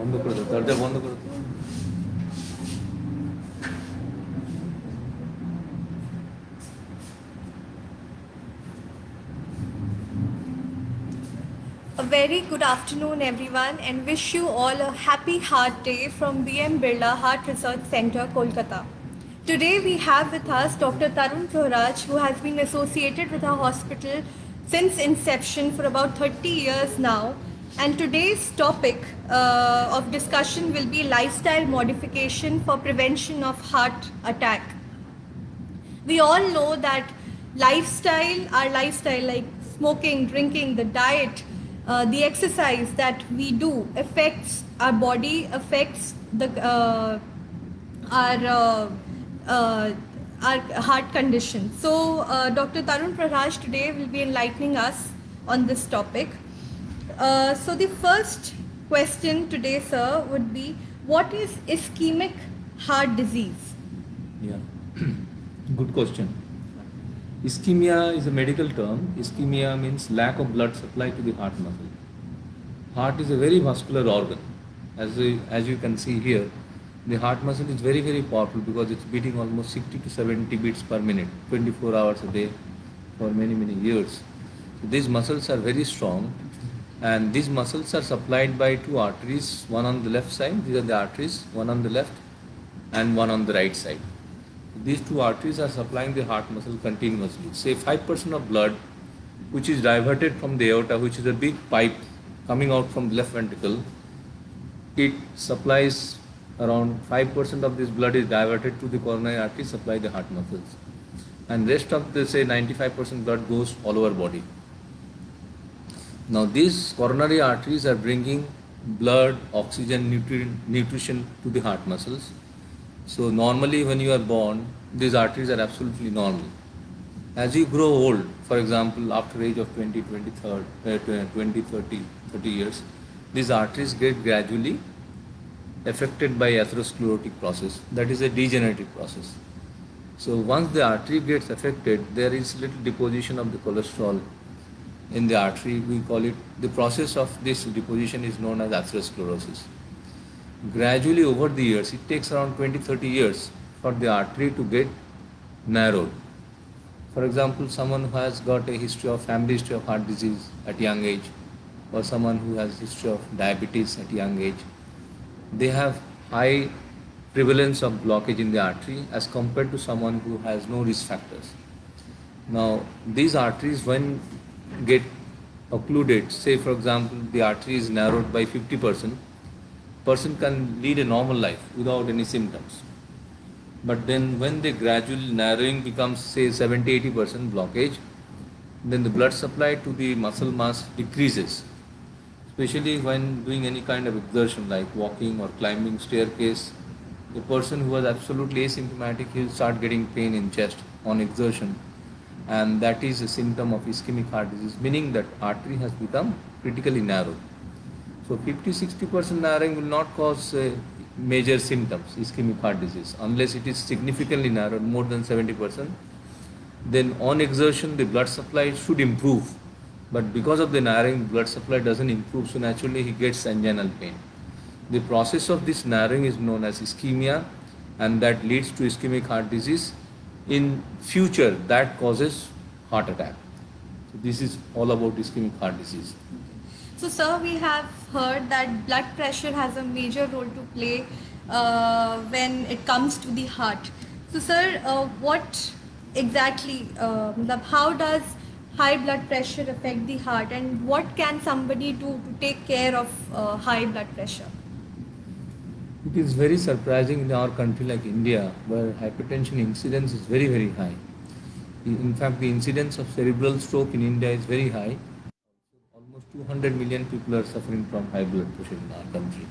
বন্ধ করে দাও, দরজা বন্ধ করে দাও। A very good afternoon, everyone, and wish you all a happy Heart Day from BM Birla Heart Research Center, Kolkata. Today we have with us Dr. Tarun Praharaj, who has been associated with our hospital since inception for about 30 years now. And today's topic of discussion will be lifestyle modification for prevention of heart attack. We all know that our lifestyle, like smoking, drinking, the diet, the exercise that we do affects our body, affects our uh, uh, our heart condition. So, Dr. Tarun Prakash today will be enlightening us on this topic. So the first question today, sir, would be, what is ischemic heart disease? Yeah, good question. Ischemia is a medical term. Ischemia means lack of blood supply to the heart muscle. Heart is a very muscular organ. As you can see here, the heart muscle is very, very powerful because it's beating almost 60 to 70 beats per minute, 24 hours a day for many, many years. So these muscles are very strong, and these muscles are supplied by two arteries, one on the left side, these are the arteries, one on the left and one on the right side. These two arteries are supplying the heart muscle continuously. Say 5% of blood which is diverted from the aorta, which is a big pipe coming out from the left ventricle, it supplies around 5% of this blood is diverted to the coronary artery, supply the heart muscles. And rest of the say 95% blood goes all over body. Now these coronary arteries are bringing blood, oxygen, nutrition to the heart muscles. So normally when you are born, these arteries are absolutely normal. As you grow old, for example, after age of 20, 30 years, these arteries get gradually affected by atherosclerotic process. That is a degenerative process. So once the artery gets affected, there is little deposition of the cholesterol in the artery. We call it, the process of this deposition is known as atherosclerosis. Gradually over the years, it takes around 20-30 years for the artery to get narrowed. For example, someone who has got a family history of heart disease at young age, or someone who has history of diabetes at young age, they have high prevalence of blockage in the artery as compared to someone who has no risk factors. Now, these arteries when get occluded, say for example, the artery is narrowed by 50%, person can lead a normal life without any symptoms. But then when the gradual narrowing becomes say 70-80% blockage, then the blood supply to the muscle mass decreases, especially when doing any kind of exertion like walking or climbing staircase. A person who was absolutely asymptomatic, he will start getting pain in chest on exertion, and that is a symptom of ischemic heart disease, meaning that artery has become critically narrowed. So 50-60% narrowing will not cause major symptoms, ischemic heart disease, unless it is significantly narrowed, more than 70%. Then on exertion, the blood supply should improve. But because of the narrowing, blood supply doesn't improve, so naturally he gets anginal pain. The process of this narrowing is known as ischemia, and that leads to ischemic heart disease. In future, that causes heart attack. So this is all about ischemic heart disease. So, sir, we have heard that blood pressure has a major role to play when it comes to the heart. So, sir, what exactly, how does high blood pressure affect the heart, and what can somebody do to take care of high blood pressure? It is very surprising in our country like India, where hypertension incidence is very, very high. In fact, the incidence of cerebral stroke in India is very high. Almost 200 million people are suffering from high blood pressure in our country.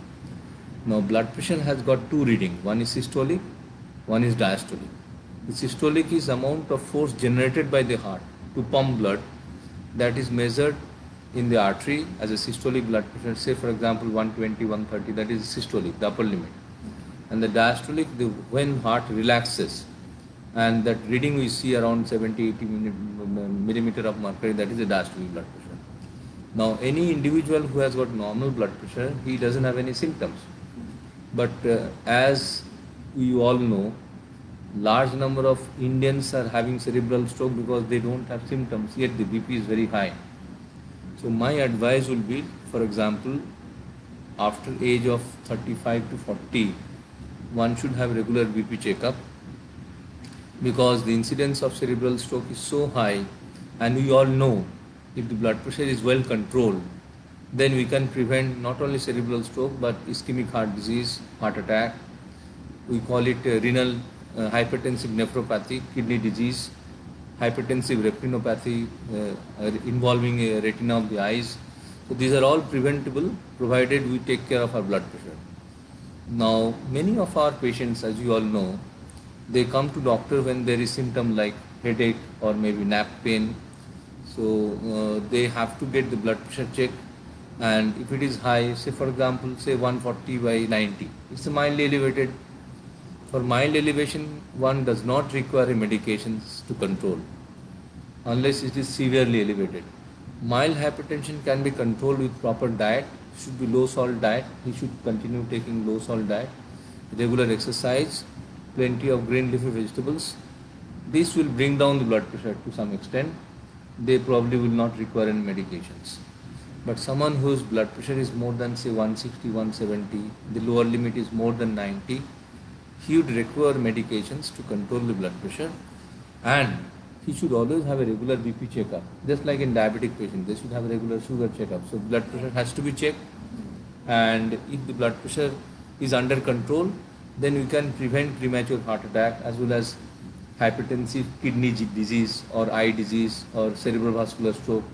Now, blood pressure has got two readings. One is systolic, one is diastolic. The systolic is amount of force generated by the heart to pump blood, that is measured in the artery as a systolic blood pressure. Say for example 120, 130, that is systolic, the upper limit. And the diastolic, when heart relaxes, and that reading we see around 70-80 millimeter of mercury, that is the diastolic blood pressure. Now, any individual who has got normal blood pressure, he doesn't have any symptoms. But as you all know, large number of Indians are having cerebral stroke because they don't have symptoms, yet the BP is very high. So my advice will be, for example, after age of 35 to 40, one should have regular BP checkup because the incidence of cerebral stroke is so high, and we all know if the blood pressure is well controlled, then we can prevent not only cerebral stroke but ischemic heart disease, heart attack. We call it renal hypertensive nephropathy, kidney disease, hypertensive retinopathy involving a retina of the eyes. So these are all preventable provided we take care of our blood pressure. Now, many of our patients, as you all know, they come to doctor when there is symptom like headache or maybe neck pain. So they have to get the blood pressure checked, and if it is high, say for example, say 140 by 90, it's a mildly elevated. For mild elevation, one does not require medications to control unless it is severely elevated. Mild hypertension can be controlled with proper diet. Should be low salt diet. He should continue taking low salt diet, regular exercise, plenty of green leafy vegetables. This will bring down the blood pressure to some extent. They probably will not require any medications. But someone whose blood pressure is more than say 160, 170, the lower limit is more than 90, he would require medications to control the blood pressure, and he should always have a regular BP checkup. Just like in diabetic patients, they should have a regular sugar checkup. So blood pressure has to be checked, and if the blood pressure is under control, then we can prevent premature heart attack as well as hypertensive kidney disease or eye disease or cerebrovascular stroke.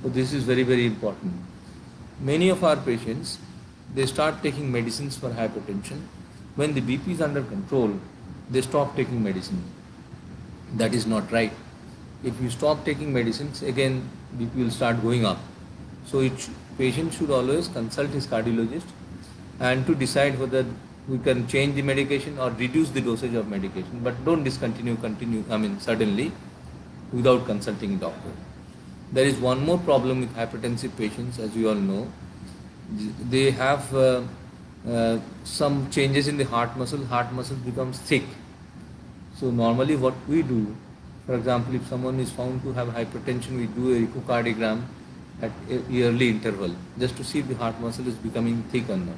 So this is very, very important. Many of our patients, they start taking medicines for hypertension. When the BP is under control, they stop taking medicine. That is not right. If you stop taking medicines, again BP will start going up. So patient should always consult his cardiologist and to decide whether we can change the medication or reduce the dosage of medication, but don't suddenly without consulting a doctor. There is one more problem with hypertensive patients, as you all know. They have some changes in the heart muscle becomes thick. So normally what we do, for example, if someone is found to have hypertension, we do a echocardiogram at a yearly interval just to see if the heart muscle is becoming thick or not.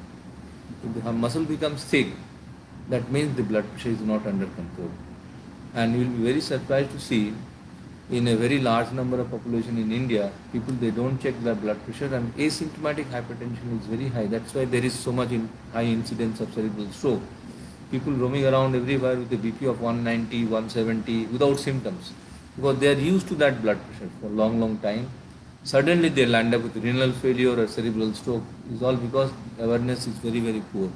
If the muscle becomes thick, that means the blood pressure is not under control. And you will be very surprised to see in a very large number of population in India, people, they don't check their blood pressure, and asymptomatic hypertension is very high. That's why there is so much high incidence of cerebral stroke. People roaming around everywhere with a BP of 190, 170 without symptoms because they are used to that blood pressure for a long, long time. Suddenly they land up with renal failure or cerebral stroke. It's all because awareness is very, very poor.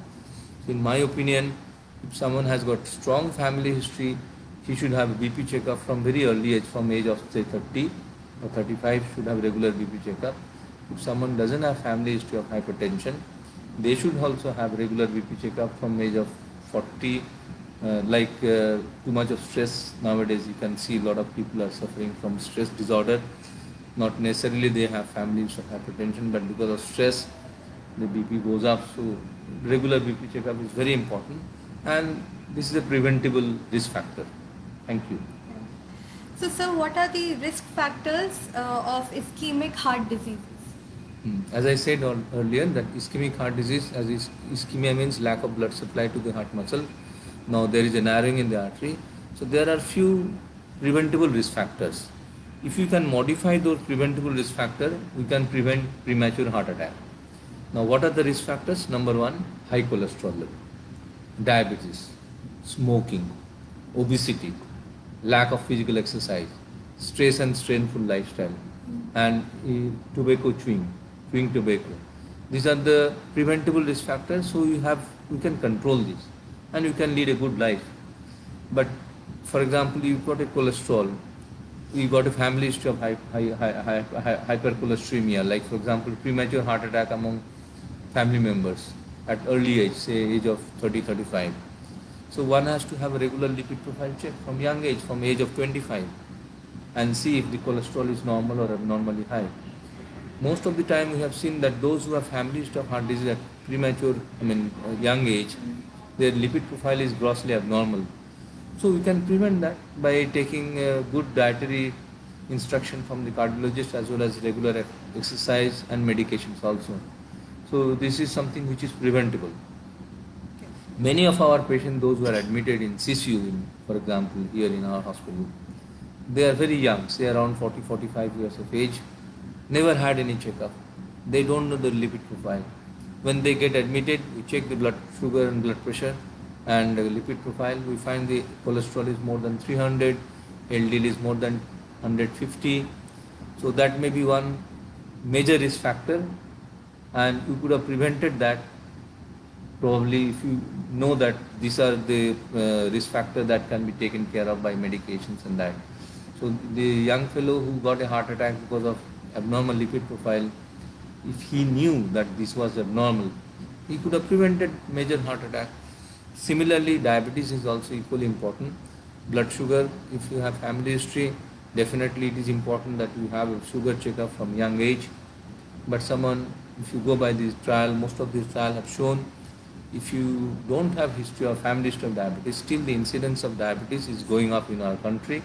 So in my opinion, if someone has got strong family history, he should have a BP checkup from very early age, from age of say 30 or 35, should have regular BP checkup. If someone doesn't have family history of hypertension, they should also have regular BP checkup from age of 40. Too much of stress nowadays, you can see a lot of people are suffering from stress disorder. Not necessarily they have families of hypertension, but because of stress, the BP goes up. So regular BP checkup is very important, and this is a preventable risk factor. Thank you. So, sir, what are the risk factors of ischemic heart diseases? As I said earlier, that ischemic heart disease, as ischemia means lack of blood supply to the heart muscle. Now there is a narrowing in the artery. So there are few preventable risk factors. If you can modify those preventable risk factors, we can prevent premature heart attack. Now what are the risk factors? Number one, high cholesterol level, diabetes, smoking, obesity, lack of physical exercise, stress and strainful lifestyle, and tobacco chewing tobacco. These are the preventable risk factors. So you can control this, and you can lead a good life. But for example, you've got a cholesterol, you got a family history of hypercholesteremia, like for example, premature heart attack among family members at early age, say age of 30, 35. So one has to have a regular lipid profile check from young age, from age of 25, and see if the cholesterol is normal or abnormally high. Most of the time we have seen that those who have family history of heart disease at premature, young age, their lipid profile is grossly abnormal. So we can prevent that by taking good dietary instruction from the cardiologist as well as regular exercise and medications also. So this is something which is preventable. Many of our patients, those who are admitted in CCU, for example, here in our hospital, they are very young, say around 40, 45 years of age, never had any checkup. They don't know the lipid profile. When they get admitted, we check the blood sugar and blood pressure and lipid profile. We find the cholesterol is more than 300, LDL is more than 150. So that may be one major risk factor, and you could have prevented that probably if you know that these are the risk factors that can be taken care of by medications and that. So the young fellow who got a heart attack because of abnormal lipid profile, if he knew that this was abnormal, he could have prevented major heart attack. Similarly, diabetes is also equally important. Blood sugar, if you have family history, definitely it is important that you have a sugar checkup from young age. But someone, if you go by this trial, most of these trials have shown if you don't have history or family history of diabetes, still the incidence of diabetes is going up in our country.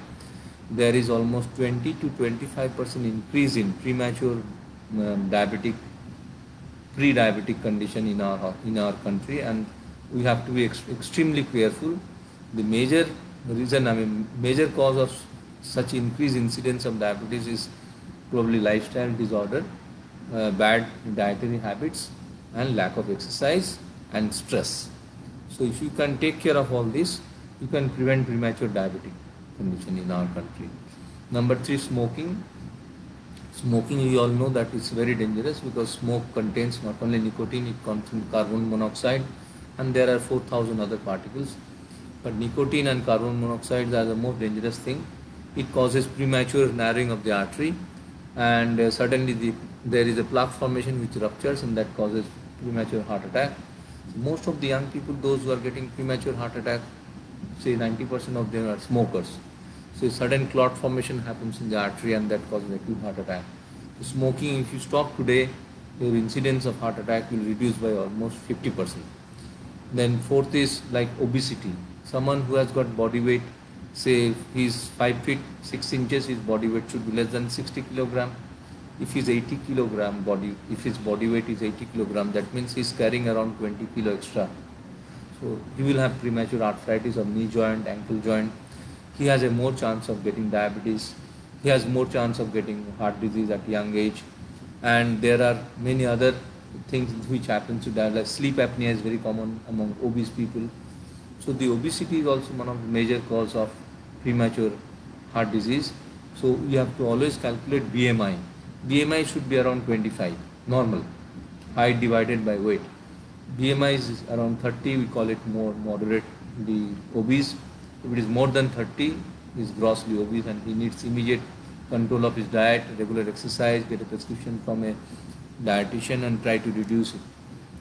There is almost 20 to 25% increase in premature diabetic, pre-diabetic condition in our country, and we have to be extremely careful. The major reason, major cause of such increased incidence of diabetes is probably lifestyle disorder, bad dietary habits, and lack of exercise and stress. So if you can take care of all this, you can prevent premature diabetic condition in our country. Number 3, smoking. Smoking, you all know that it's very dangerous because smoke contains not only nicotine, it contains carbon monoxide, and there are 4,000 other particles. But nicotine and carbon monoxide are the most dangerous thing. It causes premature narrowing of the artery, and suddenly there is a plaque formation which ruptures, and that causes premature heart attack. Most of the young people, those who are getting premature heart attack, say 90% of them are smokers. So sudden clot formation happens in the artery, and that causes acute heart attack. So smoking, if you stop today, your incidence of heart attack will reduce by almost 50%. Then 4th is like obesity. Someone who has got body weight, say he's 5 feet 6 inches, his body weight should be less than 60 kilogram. If he's 80 kilogram body, if his body weight is 80 kilogram, that means he's carrying around 20 kilo extra. So he will have premature arthritis of knee joint, ankle joint. He has a more chance of getting diabetes. He has more chance of getting heart disease at young age. And there are many other things which happens to that, like sleep apnea is very common among obese people. So the obesity is also one of the major cause of premature heart disease. So you have to always calculate BMI. BMI should be around 25, normal, height divided by weight. BMI is around 30, we call it more moderate, the obese. If it is more than 30, he is grossly obese and he needs immediate control of his diet, regular exercise, get a prescription from a dietitian and try to reduce it.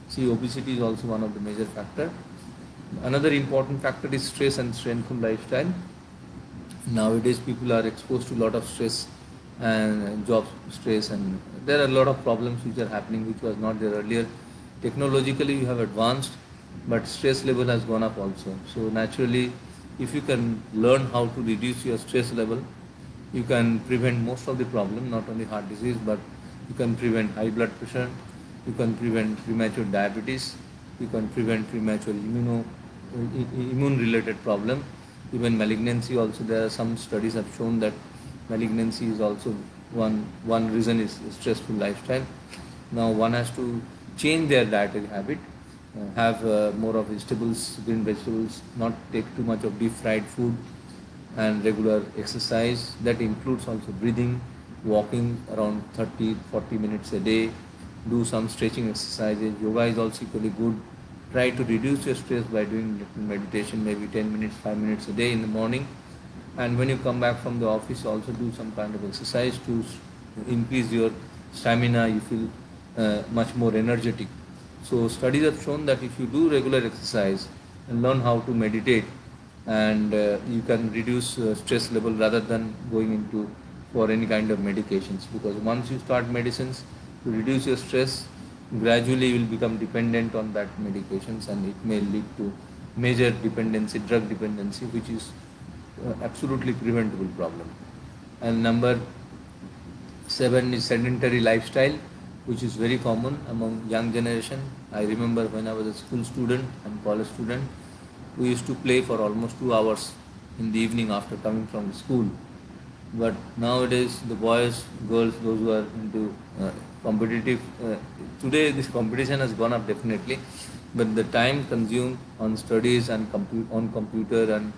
See, obesity is also one of the major factors. Another important factor is stress and strainful lifestyle. Nowadays people are exposed to a lot of stress and job stress, and there are a lot of problems which are happening which was not there earlier. Technologically you have advanced, but stress level has gone up also. So naturally, if you can learn how to reduce your stress level, you can prevent most of the problem, not only heart disease, but you can prevent high blood pressure, you can prevent premature diabetes, you can prevent premature immune related problem, even malignancy also. There are some studies have shown that malignancy is also one reason is stressful lifestyle. Now one has to change their dietary habit, have more of vegetables, green vegetables, not take too much of deep fried food, and regular exercise. That includes also breathing, walking around 30-40 minutes a day, do some stretching exercises. Yoga is also equally good. Try to reduce your stress by doing little meditation, maybe 10 minutes, 5 minutes a day in the morning. And when you come back from the office, also do some kind of exercise to increase your stamina. You feel much more energetic. So studies have shown that if you do regular exercise and learn how to meditate, and you can reduce stress level rather than going into for any kind of medications, because once you start medicines, to reduce your stress. Gradually you will become dependent on that medications, and it may lead to major dependency, drug dependency, which is absolutely preventable problem. And number 7 is sedentary lifestyle, which is very common among young generation. I remember when I was a school student and college student, we used to play for almost 2 hours in the evening after coming from school. But nowadays, the boys, girls, those who are into competitive, today this competition has gone up definitely, but the time consumed on studies and on computer and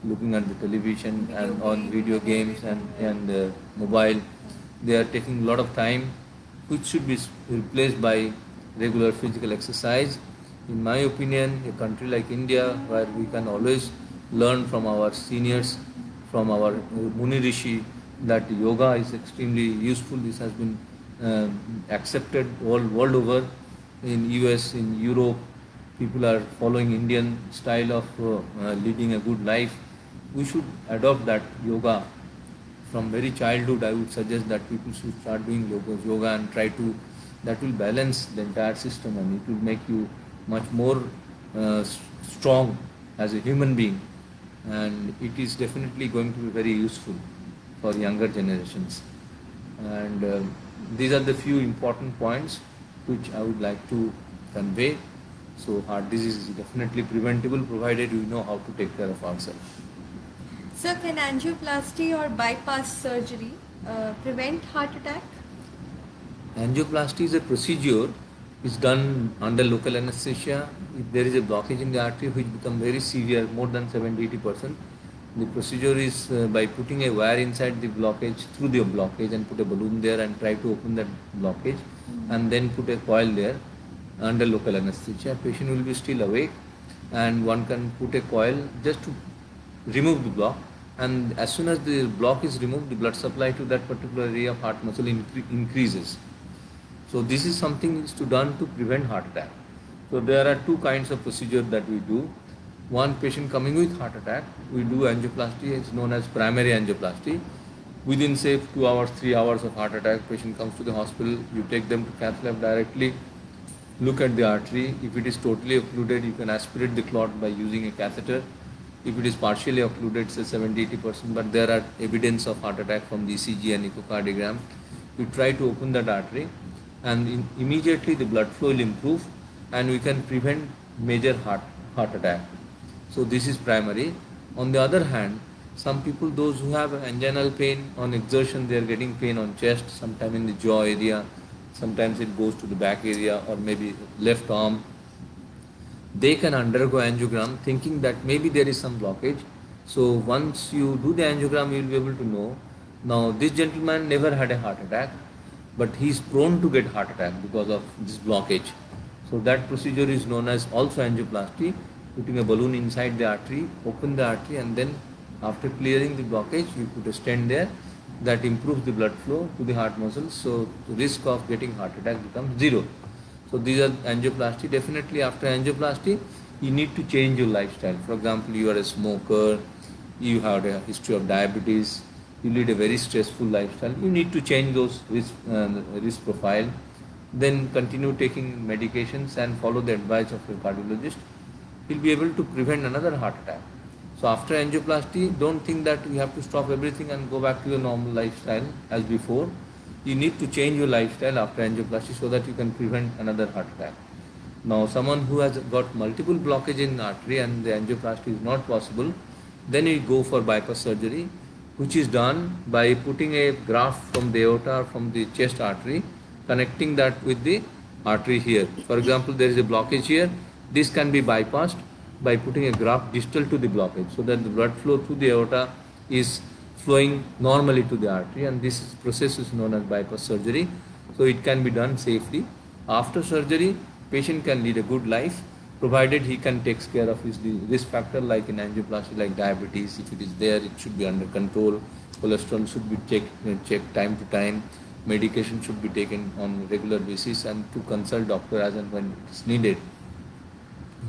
looking at the television and on video games and mobile, they are taking a lot of time, which should be replaced by regular physical exercise. In my opinion, a country like India, where we can always learn from our seniors, from our Muni Rishi, that yoga is extremely useful. This has been accepted all world over. In US, in Europe, people are following Indian style of leading a good life. We should adopt that yoga from very childhood. I would suggest that people should start doing yoga and try to, that will balance the entire system, and it will make you much more strong as a human being, and it is definitely going to be very useful for younger generations. And these are the few important points which I would like to convey. So heart disease is definitely preventable provided we know how to take care of ourselves. Sir, can angioplasty or bypass surgery prevent heart attack? Angioplasty is a procedure. It's done under local anesthesia. If there is a blockage in the artery which becomes very severe, more than 70-80%, the procedure is by putting a wire inside the blockage, through the blockage, and put a balloon there and try to open that blockage, and then put a coil there under local anesthesia. Patient will be still awake, and one can put a coil just to remove the block, and as soon as the block is removed, the blood supply to that particular area of heart muscle increases. So this is something is to done to prevent heart attack. So there are two kinds of procedure that we do. One, patient coming with heart attack, we do angioplasty. It's known as primary angioplasty. Within say 2 hours, 3 hours of heart attack, patient comes to the hospital. You take them to cath lab directly, look at the artery. If it is totally occluded, you can aspirate the clot by using a catheter. If it is partially occluded, say 70-80%, but there are evidence of heart attack from the ECG and echocardiogram, you try to open that artery, and immediately the blood flow will improve, and we can prevent major heart attack. So this is primary. On the other hand, some people, those who have anginal pain on exertion, they are getting pain on chest, sometimes in the jaw area, sometimes it goes to the back area or maybe left arm. They can undergo angiogram thinking that maybe there is some blockage. So once you do the angiogram, you will be able to know. Now this gentleman never had a heart attack, but he is prone to get heart attack because of this blockage. So that procedure is known as also angioplasty, putting a balloon inside the artery, open the artery, and then after clearing the blockage, you put a stent there that improves the blood flow to the heart muscles. So the risk of getting heart attack becomes zero. So these are angioplasty. Definitely after angioplasty, you need to change your lifestyle. For example, you are a smoker, you have a history of diabetes, you lead a very stressful lifestyle. You need to change those risk profile. Then continue taking medications and follow the advice of your cardiologist. You'll be able to prevent another heart attack. So after angioplasty, don't think that you have to stop everything and go back to your normal lifestyle as before. You need to change your lifestyle after angioplasty so that you can prevent another heart attack. Now, someone who has got multiple blockage in the artery and the angioplasty is not possible, then you go for bypass surgery, which is done by putting a graft from the aorta or from the chest artery, connecting that with the artery here. For example, there is a blockage here. This can be bypassed by putting a graft distal to the blockage so that the blood flow through the aorta is flowing normally to the artery, and this process is known as bypass surgery. So it can be done safely. After surgery, patient can lead a good life provided he can take care of his risk factor like in angioplasty, like diabetes. If it is there, it should be under control. Cholesterol should be checked time to time. Medication should be taken on regular basis, and to consult doctor as and when it is needed.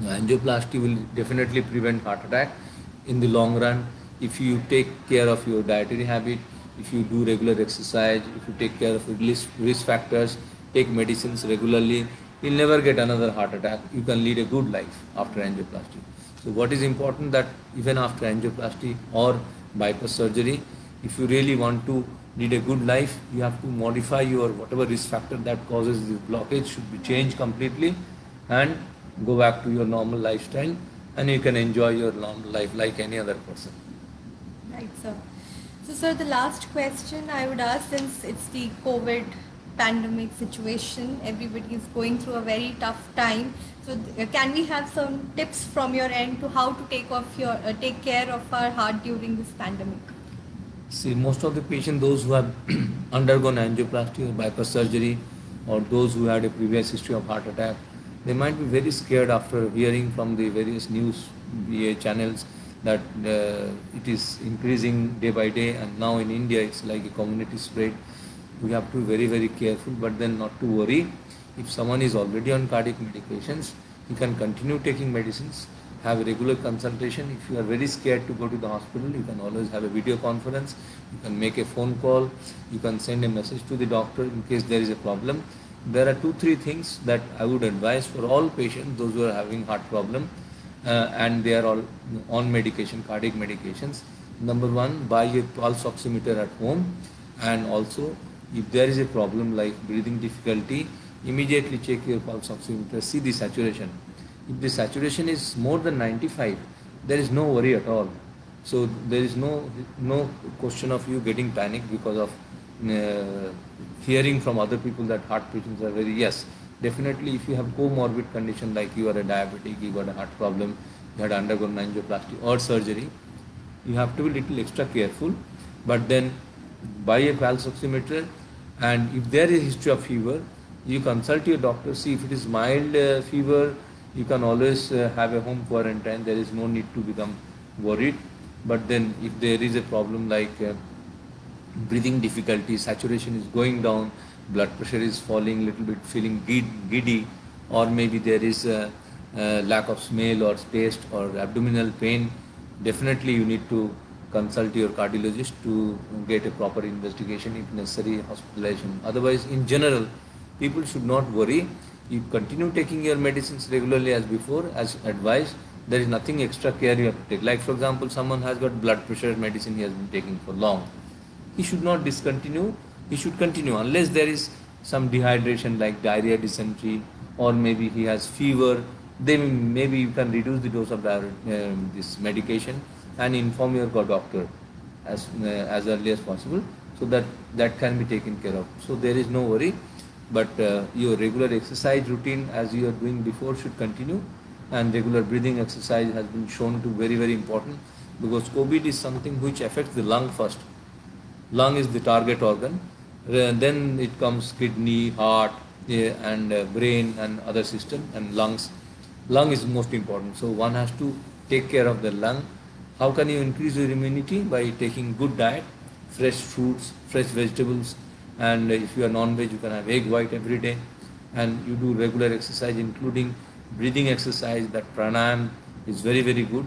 Angioplasty will definitely prevent heart attack in the long run if you take care of your dietary habit, if you do regular exercise, if you take care of risk factors, take medicines regularly, you'll never get another heart attack. You can lead a good life after angioplasty. So what is important that even after angioplasty or bypass surgery, if you really want to lead a good life, you have to modify your whatever risk factor that causes this blockage should be changed completely and go back to your normal lifestyle, and you can enjoy your normal life like any other person. Right, sir. So, sir, the last question I would ask, since it's the COVID pandemic situation, everybody is going through a very tough time. So, can we have some tips from your end to how to take care of our heart during this pandemic? See, most of the patients, those who have undergone angioplasty or bypass surgery, or those who had a previous history of heart attack, they might be very scared after hearing from the various news channels that it is increasing day by day, and now in India it's like a community spread. We have to be very, very careful, but then not to worry. If someone is already on cardiac medications, you can continue taking medicines, have a regular consultation. If you are very scared to go to the hospital, you can always have a video conference, you can make a phone call, you can send a message to the doctor in case there is a problem. There are 2-3 things that I would advise for all patients, those who are having heart problem and they are all on medication, cardiac medications. Number one, buy a pulse oximeter at home, and also if there is a problem like breathing difficulty, immediately check your pulse oximeter, see the saturation. If the saturation is more than 95, there is no worry at all. So there is no question of you getting panic because of hearing from other people that heart patients are very, yes, definitely if you have comorbid condition like you are a diabetic, you got a heart problem, you had undergone angioplasty or surgery, you have to be little extra careful. But then buy a pulse oximeter, and if there is history of fever, you consult your doctor, see if it is mild fever, you can always have a home quarantine, there is no need to become worried. But then if there is a problem like breathing difficulty, saturation is going down, blood pressure is falling little bit, feeling giddy, or maybe there is a lack of smell or taste or abdominal pain, definitely you need to consult your cardiologist to get a proper investigation, if necessary hospitalization. Otherwise, in general, people should not worry. You continue taking your medicines regularly as before, as advised. There is nothing extra care you have to take. Like for example, someone has got blood pressure medicine he has been taking for long. He should not discontinue. He should continue unless there is some dehydration like diarrhea, dysentery, or maybe he has fever. Then maybe you can reduce the dose of this medication and inform your doctor as early as possible, so that can be taken care of. So there is no worry, but your regular exercise routine as you are doing before should continue, and regular breathing exercise has been shown to be very, very important, because COVID is something which affects the lung first. Lung is the target organ, then it comes kidney, heart, and brain and other system, and lungs. Lung is most important, so one has to take care of the lung. How can you increase your immunity? By taking good diet, fresh fruits, fresh vegetables, and if you are non-veg, you can have egg white every day, and you do regular exercise including breathing exercise. That pranayam is very, very good.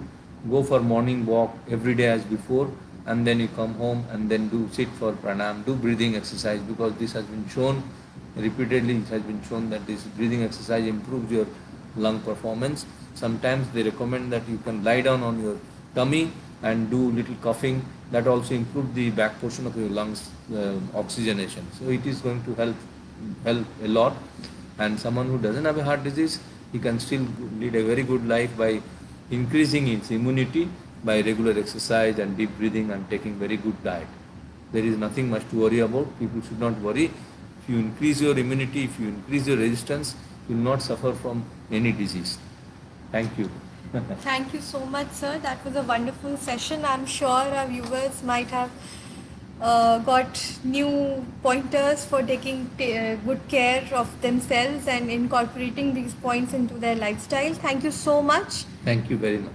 Go for morning walk every day as before, and then you come home and then do sit for pranayam, do breathing exercise, because this has been shown repeatedly. It has been shown that this breathing exercise improves your lung performance. Sometimes they recommend that you can lie down on your tummy and do little coughing. That also improves the back portion of your lungs oxygenation. So it is going to help a lot. And someone who doesn't have a heart disease, he can still lead a very good life by increasing its immunity by regular exercise and deep breathing and taking very good diet. There is nothing much to worry about. People should not worry. If you increase your immunity, if you increase your resistance, you will not suffer from any disease. Thank you. Thank you so much, sir. That was a wonderful session. I'm sure our viewers might have got new pointers for taking good care of themselves and incorporating these points into their lifestyle. Thank you so much. Thank you very much.